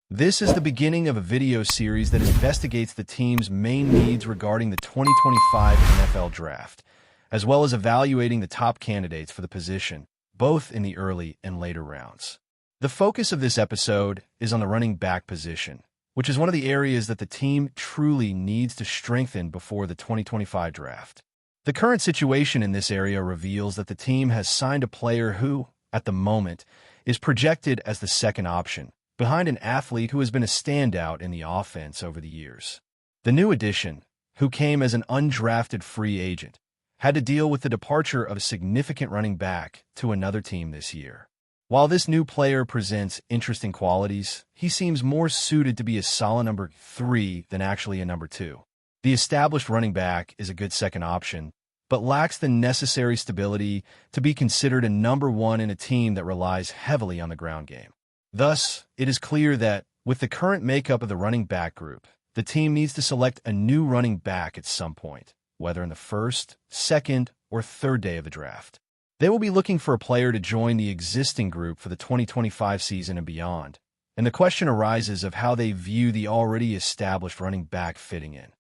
This is the beginning of a video series that investigates the team's main needs regarding the 2025 NFL Draft, as well as evaluating the top candidates for the position, both in the early and later rounds. The focus of this episode is on the running back position, which is one of the areas that the team truly needs to strengthen before the 2025 Draft. The current situation in this area reveals that the team has signed a player who, at the moment, is projected as the second option, behind an athlete who has been a standout in the offense over the years. The new addition, who came as an undrafted free agent, had to deal with the departure of a significant running back to another team this year. While this new player presents interesting qualities, he seems more suited to be a solid number 3 than actually a number 2. The established running back is a good second option, but lacks the necessary stability to be considered a number 1 in a team that relies heavily on the ground game. Thus, it is clear that, with the current makeup of the running back group, the team needs to select a new running back at some point, whether in the first, second, or third day of the draft. They will be looking for a player to join the existing group for the 2025 season and beyond, and the question arises of how they view the already established running back fitting in.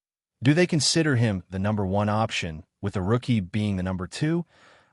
Do they consider him the number 1 option, with the rookie being the number 2,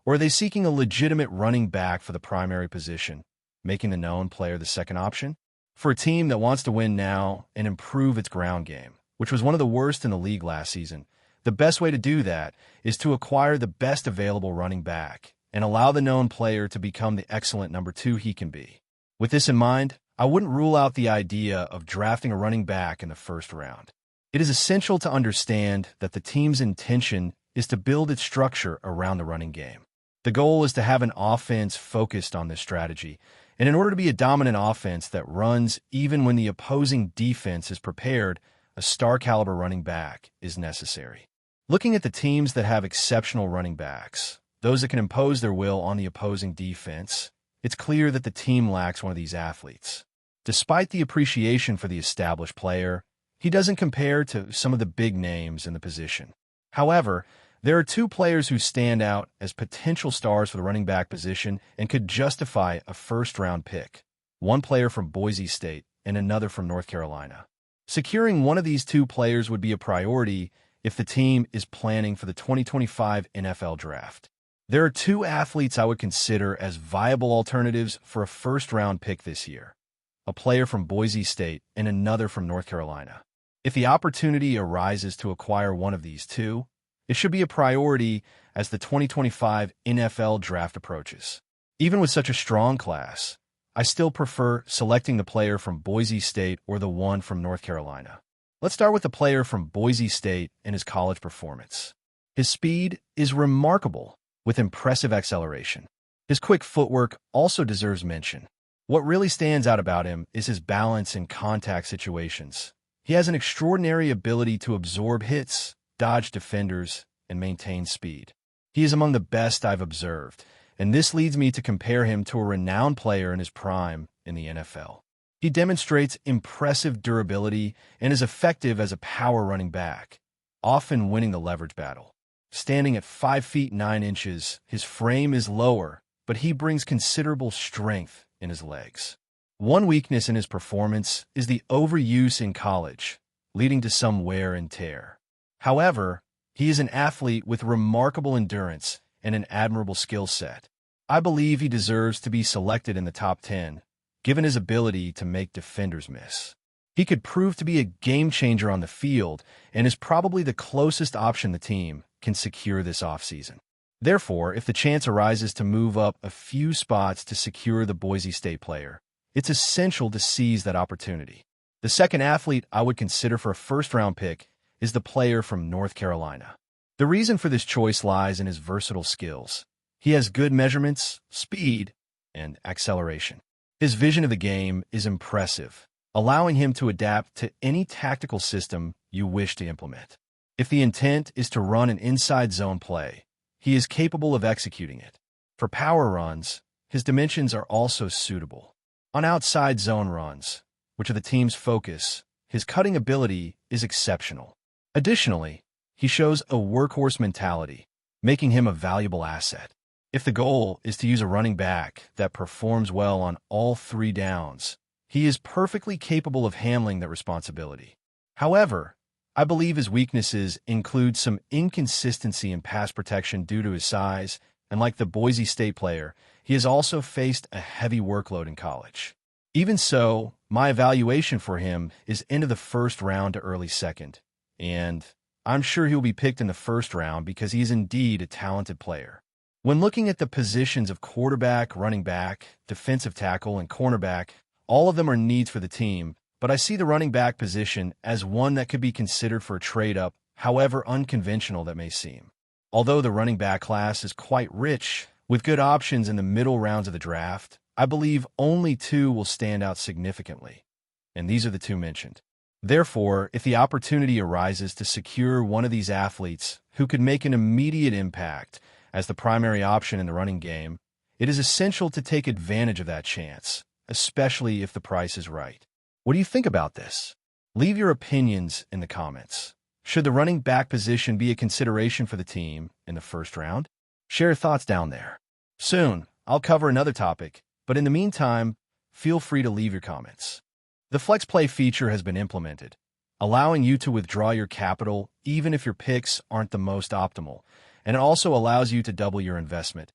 or are they seeking a legitimate running back for the primary position, making the known player the second option? For a team that wants to win now and improve its ground game, which was one of the worst in the league last season, the best way to do that is to acquire the best available running back and allow the known player to become the excellent number 2 he can be. With this in mind, I wouldn't rule out the idea of drafting a running back in the first round. It is essential to understand that the team's intention is to build its structure around the running game. The goal is to have an offense focused on this strategy, and in order to be a dominant offense that runs even when the opposing defense is prepared, a star-caliber running back is necessary. Looking at the teams that have exceptional running backs, those that can impose their will on the opposing defense, it's clear that the team lacks one of these athletes. Despite the appreciation for the established player, he doesn't compare to some of the big names in the position. However, there are 2 players who stand out as potential stars for the running back position and could justify a first-round pick. One player from Boise State and another from North Carolina. Securing one of these 2 players would be a priority if the team is planning for the 2025 NFL Draft. There are 2 athletes I would consider as viable alternatives for a first-round pick this year. A player from Boise State and another from North Carolina. If the opportunity arises to acquire one of these 2, it should be a priority as the 2025 NFL Draft approaches. Even with such a strong class, I still prefer selecting the player from Boise State or the one from North Carolina. Let's start with the player from Boise State and his college performance. His speed is remarkable, with impressive acceleration. His quick footwork also deserves mention. What really stands out about him is his balance in contact situations. He has an extraordinary ability to absorb hits, dodge defenders, and maintain speed. He is among the best I've observed, and this leads me to compare him to a renowned player in his prime in the NFL. He demonstrates impressive durability and is effective as a power running back, often winning the leverage battle. Standing at 5 feet 9 inches, his frame is lower, but he brings considerable strength in his legs. One weakness in his performance is the overuse in college, leading to some wear and tear. However, he is an athlete with remarkable endurance and an admirable skill set. I believe he deserves to be selected in the top 10, given his ability to make defenders miss. He could prove to be a game-changer on the field and is probably the closest option the team can secure this offseason. Therefore, if the chance arises to move up a few spots to secure the Boise State player, it's essential to seize that opportunity. The second athlete I would consider for a first-round pick is the player from North Carolina. The reason for this choice lies in his versatile skills. He has good measurements, speed, and acceleration. His vision of the game is impressive, allowing him to adapt to any tactical system you wish to implement. If the intent is to run an inside zone play, he is capable of executing it. For power runs, his dimensions are also suitable. On outside zone runs, which are the team's focus, his cutting ability is exceptional. Additionally, he shows a workhorse mentality, making him a valuable asset. If the goal is to use a running back that performs well on all 3 downs, He is perfectly capable of handling that responsibility. However, I believe his weaknesses include some inconsistency in pass protection due to his size, and like the Boise State player, he has also faced a heavy workload in college. Even so, my evaluation for him is into the first round to early second, and I'm sure he'll be picked in the first round because he is indeed a talented player. When looking at the positions of quarterback, running back, defensive tackle, and cornerback, all of them are needs for the team, but I see the running back position as one that could be considered for a trade-up, however unconventional that may seem. Although the running back class is quite rich, with good options in the middle rounds of the draft, I believe only two will stand out significantly, and these are the two mentioned. Therefore, if the opportunity arises to secure one of these athletes who could make an immediate impact as the primary option in the running game, it is essential to take advantage of that chance, especially if the price is right. What do you think about this? Leave your opinions in the comments. Should the running back position be a consideration for the team in the first round? Share your thoughts down there. Soon, I'll cover another topic, but in the meantime, feel free to leave your comments. The Flex Play feature has been implemented, allowing you to withdraw your capital even if your picks aren't the most optimal, and it also allows you to double your investment,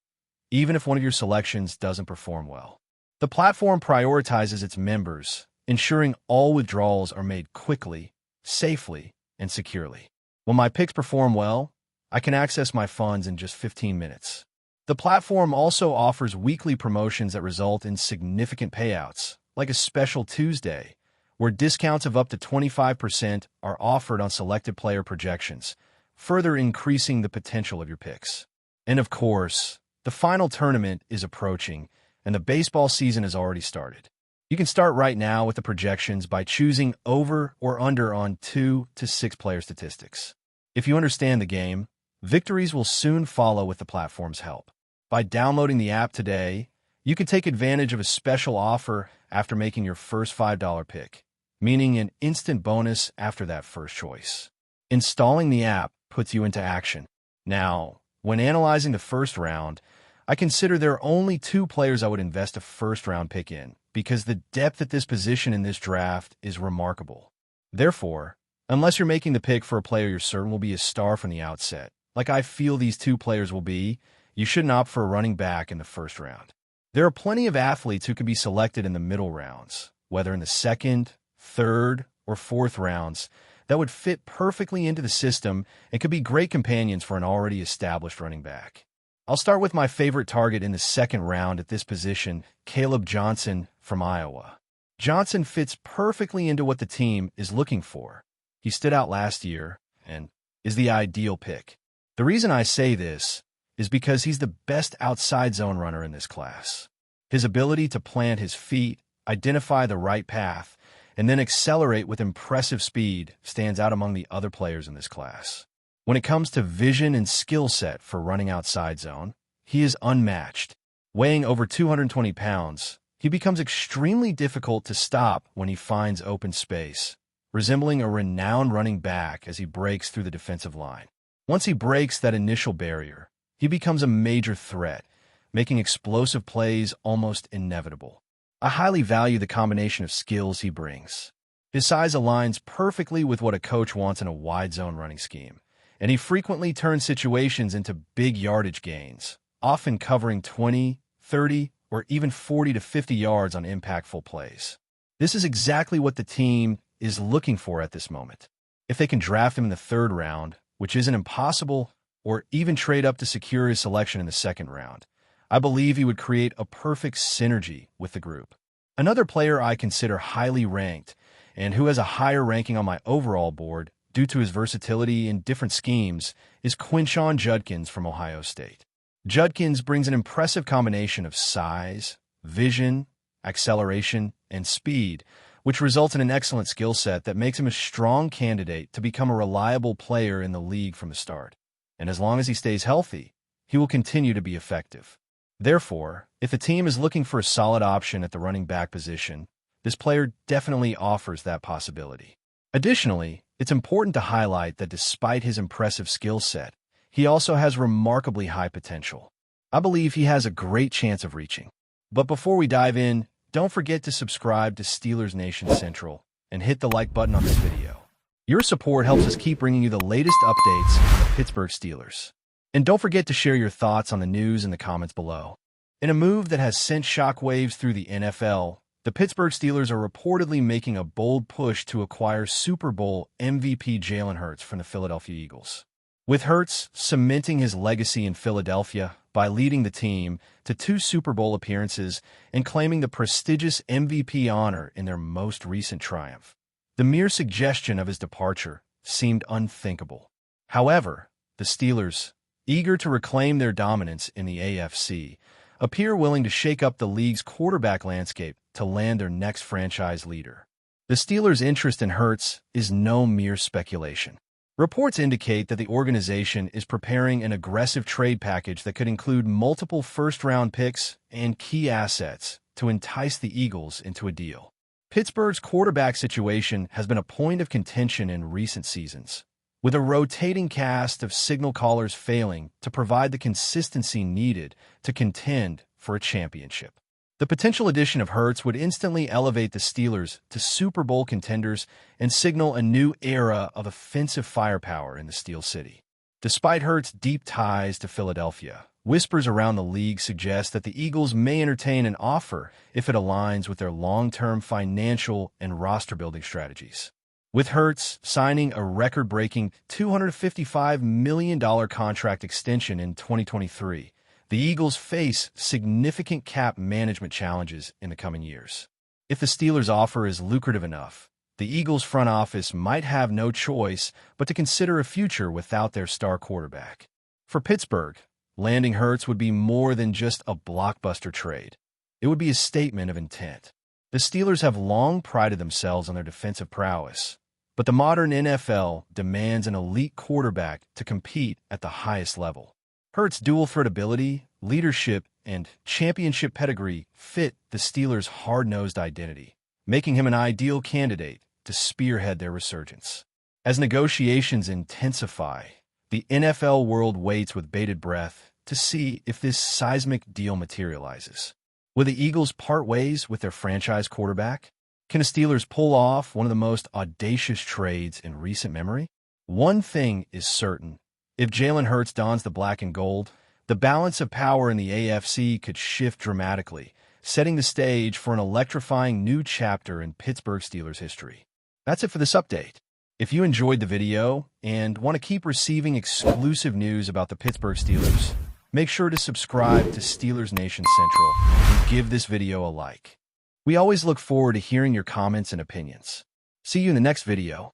even if one of your selections doesn't perform well. The platform prioritizes its members, ensuring all withdrawals are made quickly, safely, and securely. When my picks perform well, I can access my funds in just 15 minutes. The platform also offers weekly promotions that result in significant payouts, like a special Tuesday, where discounts of up to 25% are offered on selected player projections, further increasing the potential of your picks. And of course, the final tournament is approaching, and the baseball season has already started. You can start right now with the projections by choosing over or under on 2 to 6 player statistics. If you understand the game, victories will soon follow with the platform's help. By downloading the app today, you can take advantage of a special offer after making your first $5 pick, meaning an instant bonus after that first choice. Installing the app puts you into action. Now, when analyzing the first round, I consider there are only 2 players I would invest a first-round pick in, because the depth at this position in this draft is remarkable. Therefore, unless you're making the pick for a player you're certain will be a star from the outset, like I feel these 2 players will be, you shouldn't opt for a running back in the first round. There are plenty of athletes who could be selected in the middle rounds, whether in the second, third, or fourth rounds, that would fit perfectly into the system and could be great companions for an already established running back. I'll start with my favorite target in the second round at this position, Caleb Johnson from Iowa. Johnson fits perfectly into what the team is looking for. He stood out last year and is the ideal pick. The reason I say this is because he's the best outside zone runner in this class. His ability to plant his feet, identify the right path, and then accelerate with impressive speed stands out among the other players in this class. When it comes to vision and skill set for running outside zone, he is unmatched. Weighing over 220 pounds, he becomes extremely difficult to stop when he finds open space, resembling a renowned running back as he breaks through the defensive line. Once he breaks that initial barrier, he becomes a major threat, making explosive plays almost inevitable. I highly value the combination of skills he brings. His size aligns perfectly with what a coach wants in a wide zone running scheme, and he frequently turns situations into big yardage gains, often covering 20, 30, or even 40 to 50 yards on impactful plays. This is exactly what the team is looking for at this moment. If they can draft him in the third round, which isn't impossible, or even trade up to secure his selection in the second round, I believe he would create a perfect synergy with the group. Another player I consider highly ranked, and who has a higher ranking on my overall board due to his versatility in different schemes, is Quinshon Judkins from Ohio State. Judkins brings an impressive combination of size, vision, acceleration, and speed, which results in an excellent skill set that makes him a strong candidate to become a reliable player in the league from the start. And as long as he stays healthy, he will continue to be effective. Therefore, if the team is looking for a solid option at the running back position, this player definitely offers that possibility. Additionally, it's important to highlight that despite his impressive skill set, he also has remarkably high potential. I believe he has a great chance of reaching. But before we dive in, don't forget to subscribe to Steelers Nation Central and hit the like button on this video. Your support helps us keep bringing you the latest updates on the Pittsburgh Steelers. And don't forget to share your thoughts on the news in the comments below. In a move that has sent shockwaves through the NFL, the Pittsburgh Steelers are reportedly making a bold push to acquire Super Bowl MVP Jalen Hurts from the Philadelphia Eagles. With Hurts cementing his legacy in Philadelphia by leading the team to 2 Super Bowl appearances and claiming the prestigious MVP honor in their most recent triumph, the mere suggestion of his departure seemed unthinkable. However, the Steelers, eager to reclaim their dominance in the AFC, appear willing to shake up the league's quarterback landscape to land their next franchise leader. The Steelers' interest in Hurts is no mere speculation. Reports indicate that the organization is preparing an aggressive trade package that could include multiple first-round picks and key assets to entice the Eagles into a deal. Pittsburgh's quarterback situation has been a point of contention in recent seasons, with a rotating cast of signal callers failing to provide the consistency needed to contend for a championship. The potential addition of Hurts would instantly elevate the Steelers to Super Bowl contenders and signal a new era of offensive firepower in the Steel City. Despite Hurts' deep ties to Philadelphia, whispers around the league suggest that the Eagles may entertain an offer if it aligns with their long-term financial and roster-building strategies. With Hurts signing a record-breaking $255 million contract extension in 2023, the Eagles face significant cap management challenges in the coming years. If the Steelers' offer is lucrative enough, the Eagles' front office might have no choice but to consider a future without their star quarterback. For Pittsburgh, landing Hurts would be more than just a blockbuster trade. It would be a statement of intent. The Steelers have long prided themselves on their defensive prowess, but the modern NFL demands an elite quarterback to compete at the highest level. Hurts' dual-threat ability, leadership, and championship pedigree fit the Steelers' hard-nosed identity, making him an ideal candidate to spearhead their resurgence. As negotiations intensify, the NFL world waits with bated breath to see if this seismic deal materializes. Will the Eagles part ways with their franchise quarterback? Can the Steelers pull off one of the most audacious trades in recent memory? One thing is certain. If Jalen Hurts dons the black and gold, the balance of power in the AFC could shift dramatically, setting the stage for an electrifying new chapter in Pittsburgh Steelers history. That's it for this update. If you enjoyed the video and want to keep receiving exclusive news about the Pittsburgh Steelers, make sure to subscribe to Steelers Nation Central and give this video a like. We always look forward to hearing your comments and opinions. See you in the next video.